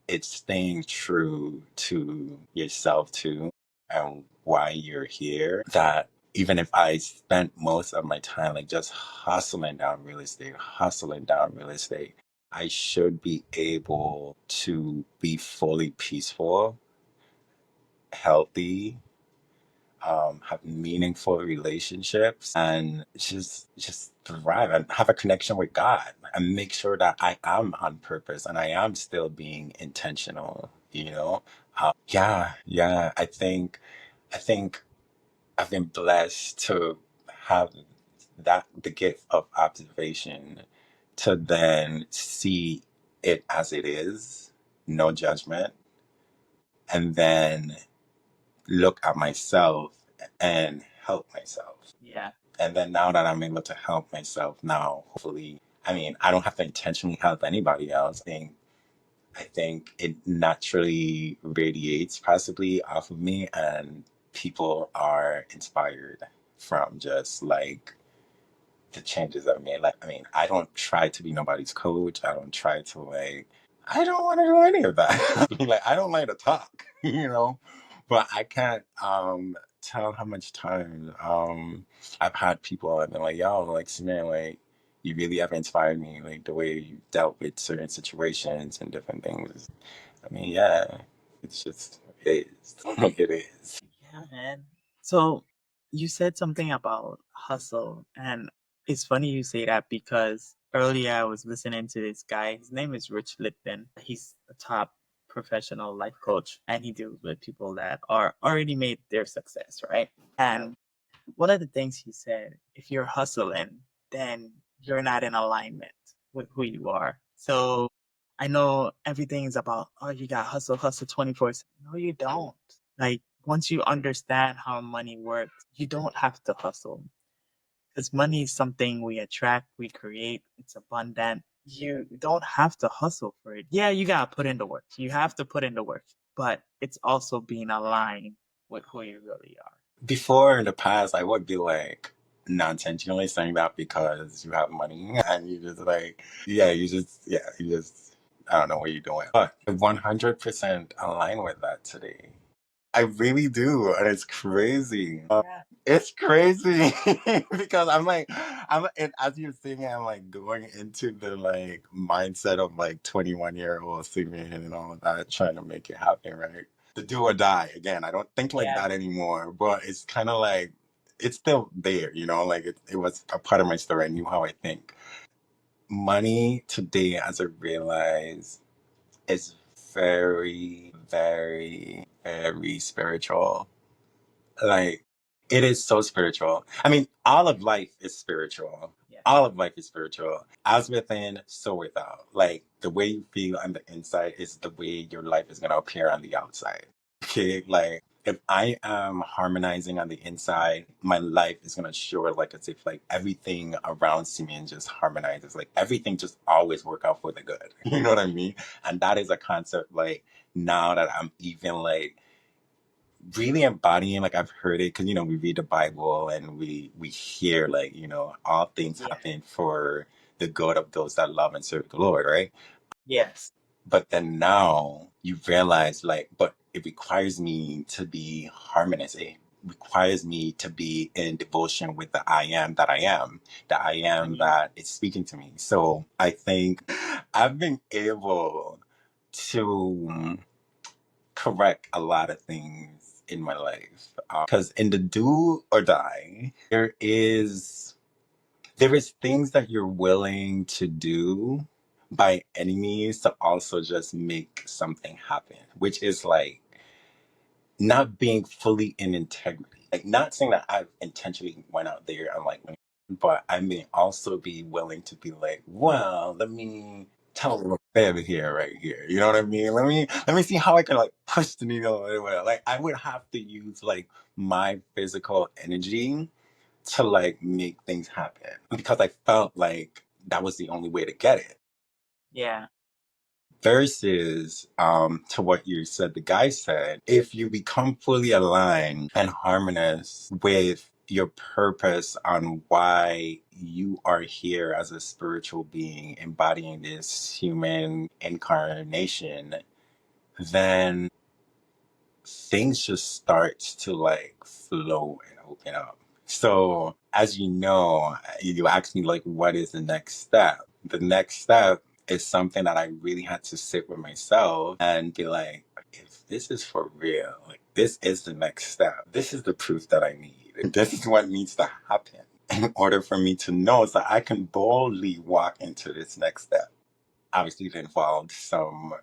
it's staying true to yourself too and why you're here. That even if I spent most of my time like just hustling down real estate, I should be able to be fully peaceful, healthy, have meaningful relationships, and just thrive and have a connection with God, and make sure that I am on purpose and I am still being intentional. Yeah, yeah. I think I've been blessed to have the gift of observation, to then see it as it is, no judgment, and then look at myself and help myself. Yeah. And then now that I'm able to help myself now, hopefully, I mean, I don't have to intentionally help anybody else. I think it naturally radiates possibly off of me, and people are inspired from just like the changes I've made. Like, I mean, I don't try to be nobody's coach. I don't try to like, I don't want to do any of that. Like, I don't like to talk, but I can't tell how much time I've had people and been like, yo, like, man, like, you really have inspired me, like the way you dealt with certain situations and different things. I mean, yeah, it's just it is. It is. Yeah, man. So you said something about hustle, and it's funny you say that because earlier I was listening to this guy. His name is Rich Lipton. He's a top professional life coach, and he deals with people that are already made their success, right? And one of the things he said, if you're hustling, then you're not in alignment with who you are. So I know everything is about, oh, you got hustle, hustle 24. No, you don't. Like, once you understand how money works, you don't have to hustle because money is something we attract, we create, it's abundant. You don't have to hustle for it. Yeah, you got to put in the work. You have to put in the work, but it's also being aligned with who you really are. Before in the past, I would be like not intentionally saying that because you have money and you just like, yeah, you just, I don't know what you're doing. But I 100% align with that today. I really do. And it's crazy. Yeah. It's crazy because and as you're saying, I'm like going into the like mindset of like 21-year-old Syrian and all of that, trying to make it happen, right? The do or die. Again, I don't think like Yeah. that anymore, but it's kind of like it's still there, like it was a part of my story. I knew how I think. Money today, as I realize, is very, very, very spiritual. Like, it is so spiritual. I mean, all of life is spiritual. Yeah. All of life is spiritual. As within, so without. Like, the way you feel on the inside is the way your life is going to appear on the outside. Okay? Like, if I am harmonizing on the inside, my life is going to show like as if like everything around me just harmonizes. Like, everything just always work out for the good. You know what I mean? And that is a concept like now that I'm even like really embodying, like I've heard it because we read the Bible and we hear like all things Yeah. happen for the good of those that love and serve the Lord, right? Yes. But then now you realize like, but it requires me to be harmonious. It requires me to be in devotion with the I am that I am, the I am Yeah. that is speaking to me. So I think I've been able to correct a lot of things in my life. Because in the do or die, there is things that you're willing to do by any means to also just make something happen, which is like not being fully in integrity. Like not saying that I've intentionally went out there and like, but I may also be willing to be like, well, let me tell a little fib here, right here. You know what I mean? Let me see how I can like push the needle a little bit. Like I would have to use like my physical energy to like make things happen because I felt like that was the only way to get it. Yeah. Versus to what you said, the guy said, if you become fully aligned and harmonious with your purpose on why you are here as a spiritual being embodying this human incarnation, then things just start to like flow and open up. So, as you know, you asked me like, what is the next step? The next step is something that I really had to sit with myself and be like, if this is for real, like this is the next step. This is the proof that I need. This is what needs to happen in order for me to know so I can boldly walk into this next step. Obviously, it involved some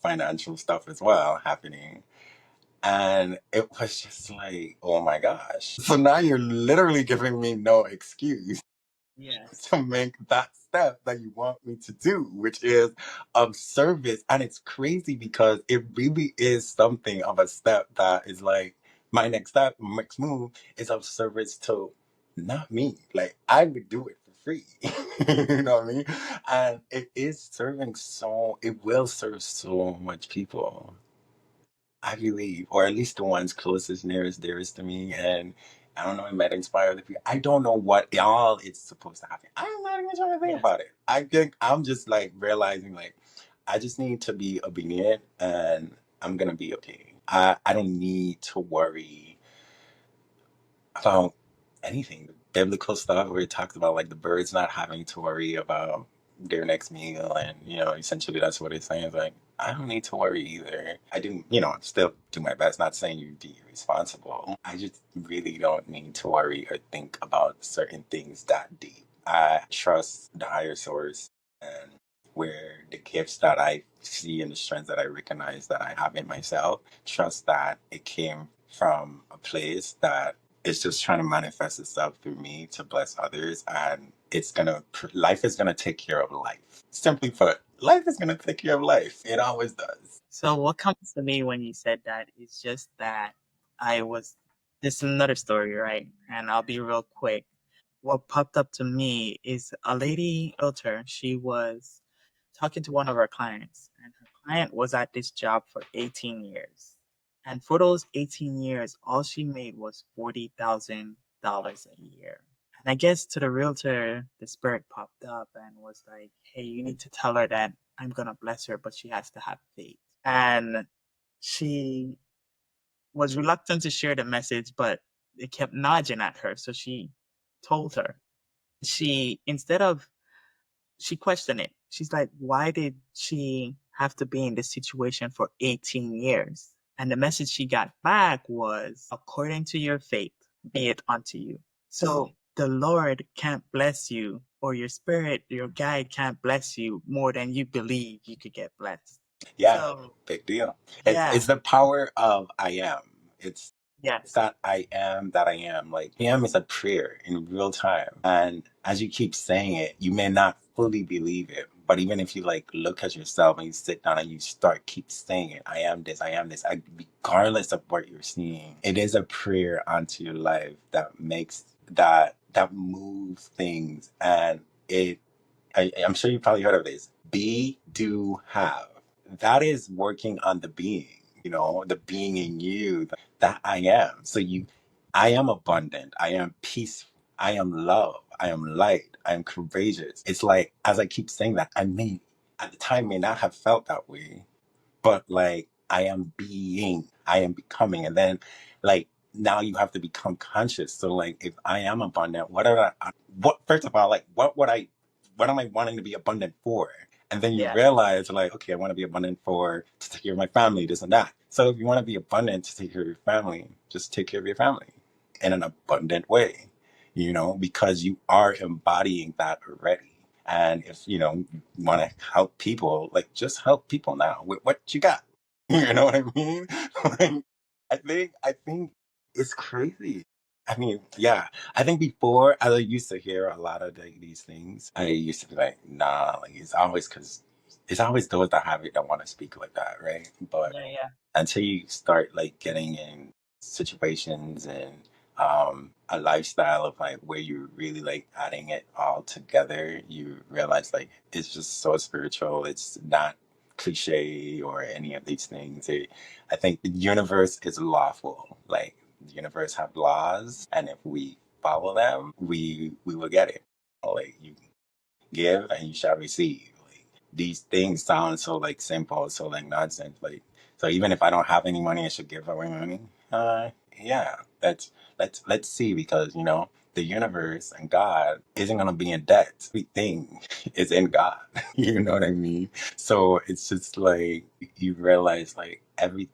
financial stuff as well happening. And it was just like, oh my gosh. So now you're literally giving me no excuse Yes. to make that step that you want me to do, which is of service. And it's crazy because it really is something of a step that is like my next step, my next move is of service to not me. Like I would do it for free. You know what I mean? And it will serve so much people. I believe, or at least the ones closest, nearest, dearest to me. And I don't know, it might inspire other people. I don't know what all it's supposed to happen. I'm not even trying to think Yes. about it. I think I'm just like realizing, like, I just need to be obedient and I'm going to be okay. I don't need to worry about anything. The biblical stuff where it talks about like the birds not having to worry about their next meal, and essentially that's what it's saying. It's like I don't need to worry either. I do, still do my best. Not saying you be responsible. I just really don't need to worry or think about certain things that deep. I trust the higher source and where the gifts that I see and the strengths that I recognize that I have in myself, trust that it came from a place that it's just trying to manifest itself through me to bless others, and life is gonna take care of life. Simply put, life is gonna take care of life. It always does. So what comes to me when you said that is just that I was this is another story, right? And I'll be real quick. What popped up to me is a lady realtor. She was talking to one of her clients, and her client was at this job for 18 years. And for those 18 years, all she made was $40,000 a year. And I guess to the realtor, the spirit popped up and was like, hey, you need to tell her that I'm going to bless her, but she has to have faith. And she was reluctant to share the message, but it kept nudging at her. So she told her. Instead of, she questioned it. She's like, why did she have to be in this situation for 18 years? And the message she got back was, according to your faith, be it unto you. So the Lord can't bless you, or your spirit, your guide can't bless you more than you believe you could get blessed. Yeah, So, big deal. yeah, It's the power of I am. It's yes, that I am that I am. Like I am is a prayer in real time. And as you keep saying it, you may not fully believe it. But even if you like look at yourself and you sit down and you keep saying it, I am this, regardless of what you're seeing, it is a prayer onto your life that makes that moves things. And I'm sure you probably heard of this. Be, do, have. That is working on the being, the being in you that I am. I am abundant. I am peaceful. I am love. I am light. I am courageous. It's like, as I keep saying that, at the time may not have felt that way, but like I am being, I am becoming. And then like now you have to become conscious. So like if I am abundant, first of all, like what am I wanting to be abundant for? And then you Yeah. realize, like, okay, I want to be abundant for to take care of my family, this and that. So if you want to be abundant to take care of your family, just take care of your family in an abundant way, because you are embodying that already. And if you want to help people, like just help people now with what you got. You know what I mean? Like, I think it's crazy. I mean, yeah. I think before I used to hear a lot of these things. I used to be like, nah, like it's always those that have it that want to speak like that, right? But Yeah, yeah. until you start like getting in situations and a lifestyle of like where you're really like adding it all together, you realize like it's just so spiritual. It's not cliche or any of these things. I think the universe is lawful. Like the universe have laws, and if we follow them, we will get it. Like you give and you shall receive. Like these things sound so like simple, so like nonsense. Like so even if I don't have any money, I should give away money. Yeah, let's see because the universe and God isn't gonna be in debt. Everything is in God. You know what I mean? So it's just like you realize like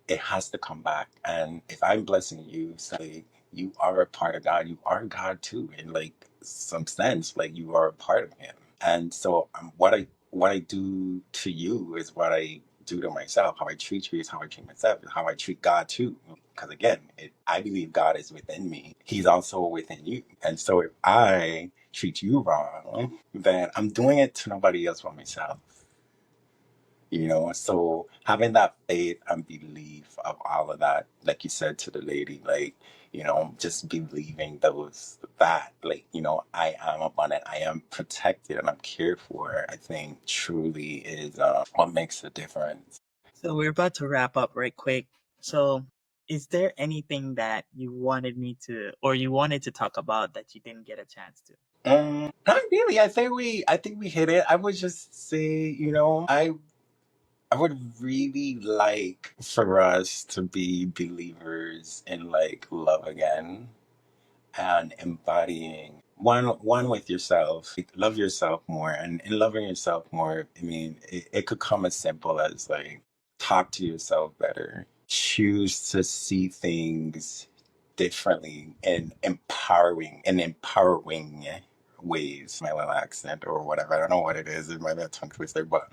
it has to come back. And if I'm blessing you, say you are a part of God, you are God too, in like some sense, like you are a part of Him. And so what I do to you is what I do to myself. How I treat you is how I treat myself. How I treat God too. Because again, I believe God is within me. He's also within you. And so if I treat you wrong, then I'm doing it to nobody else but myself. So having that faith and belief of all of that, like you said to the lady, like, just believing that, like, I am abundant, I am protected, and I'm cared for, I think truly is what makes a difference. So we're about to wrap up right quick. So is there anything that you wanted me to or you wanted to talk about that you didn't get a chance to? Not really. I think we hit it. I would just say, I would really like for us to be believers in like love again and embodying one with yourself. Like, love yourself more, and in loving yourself more, I mean, it could come as simple as like talk to yourself better, choose to see things differently and empowering ways. My little accent or whatever, I don't know what it is in my little tongue twister, but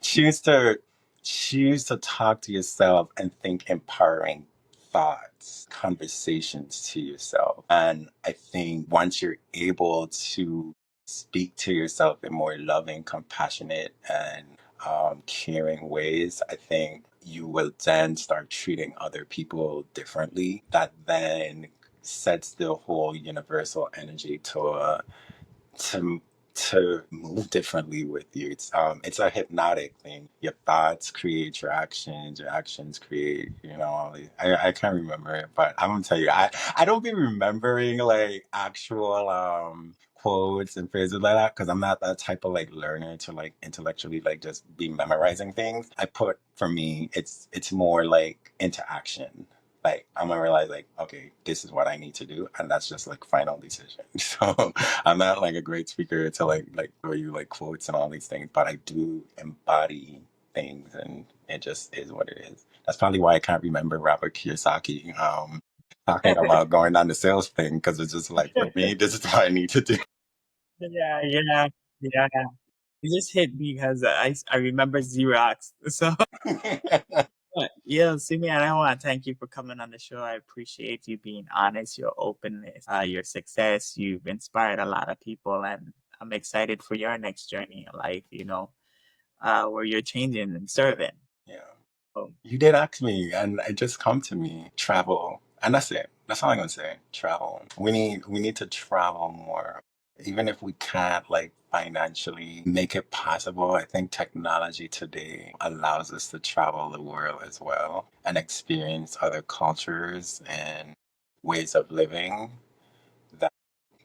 choose to choose to talk to yourself and think empowering thoughts, conversations to yourself. And I think once you're able to speak to yourself in more loving, compassionate, and caring ways, I think you will then start treating other people differently. That then sets the whole universal energy to to move differently with you. It's a hypnotic thing. Your thoughts create your actions create, all these, I can't remember it, but I'm gonna tell you, I don't be remembering like actual quotes and phrases like that because I'm not that type of like learner to like intellectually like just be memorizing things. For me, it's more like into action. Like I'm gonna realize like, okay, this is what I need to do, and that's just like final decision. So I'm not like a great speaker to like throw you like quotes and all these things, but I do embody things, and it just is what it is. That's probably why I can't remember Robert Kiyosaki talking about going on the sales thing because it's just like for me, this is what I need to do. Yeah, yeah, yeah. It just hit me because I remember Xerox. So yeah, Simi, and I want to thank you for coming on the show. I appreciate you being honest, your openness, your success. You've inspired a lot of people, and I'm excited for your next journey in life. Where you're changing and serving. Yeah. So, You did ask me, and it just come to me. Travel, and that's it. That's all I'm gonna say. Travel. We need to travel more, even if we can't like financially make it possible. I think technology today allows us to travel the world as well and experience other cultures and ways of living. That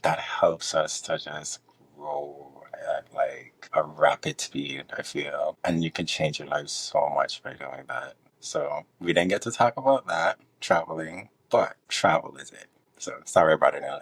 that helps us to just grow at like a rapid speed, I feel. And you can change your life so much by doing that. So we didn't get to talk about that, traveling, but travel is it. So sorry about it, LA.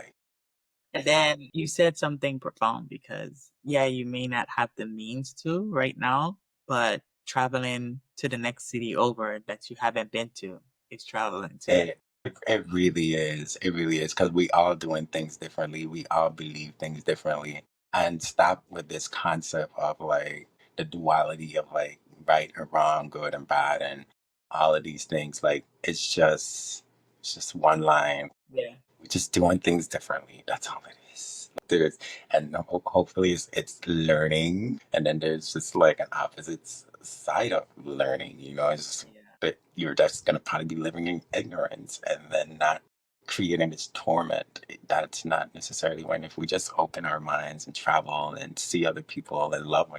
And then you said something profound because, yeah, you may not have the means to right now, but traveling to the next city over that you haven't been to is traveling too. It it really is. It really is because we all doing things differently. We all believe things differently, and stop with this concept of like the duality of like right and wrong, good and bad, and all of these things. Like it's just one line. Yeah. We're just doing things differently. That's all it is. There's and hopefully it's learning, and then there's just like an opposite side of learning. It's Yeah. that you're just gonna probably be living in ignorance, and then not creating this torment. That's not necessarily when if we just open our minds and travel and see other people and love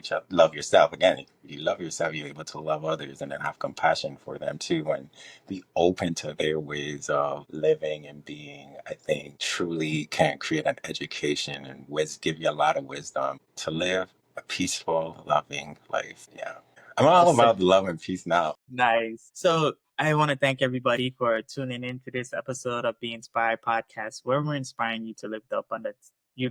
yourself. Again, if you love yourself, you're able to love others and then have compassion for them too, and be open to their ways of living and being. I think truly can create an education and give you a lot of wisdom to live a peaceful, loving life. Yeah. I'm all That's about love and peace now. nice. So I want to thank everybody for tuning in to this episode of Be Inspired podcast, where we're inspiring you to live the abundance you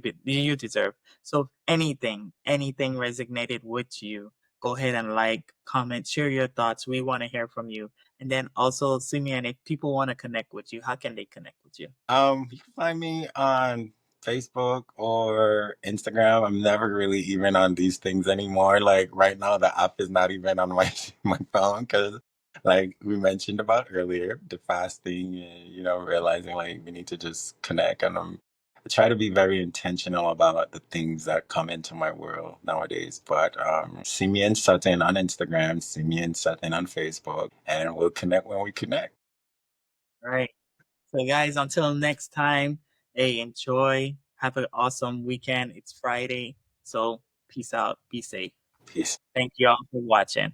deserve. So if anything resonated with you, go ahead and like, comment, share your thoughts. We want to hear from you. And then also, Simeon, if people want to connect with you, how can they connect with you? You can find me on Facebook or Instagram. I'm never really even on these things anymore. Like right now, the app is not even on my my phone because, like we mentioned about earlier, the fasting. And, realizing like we need to just connect, and I try to be very intentional about the things that come into my world nowadays. But Simeon Sutton on Instagram, Simeon Sutton on Facebook, and we'll connect when we connect. All right. So, guys, until next time, hey, enjoy. Have an awesome weekend. It's Friday. So, peace out. Be safe. Peace. Thank you all for watching.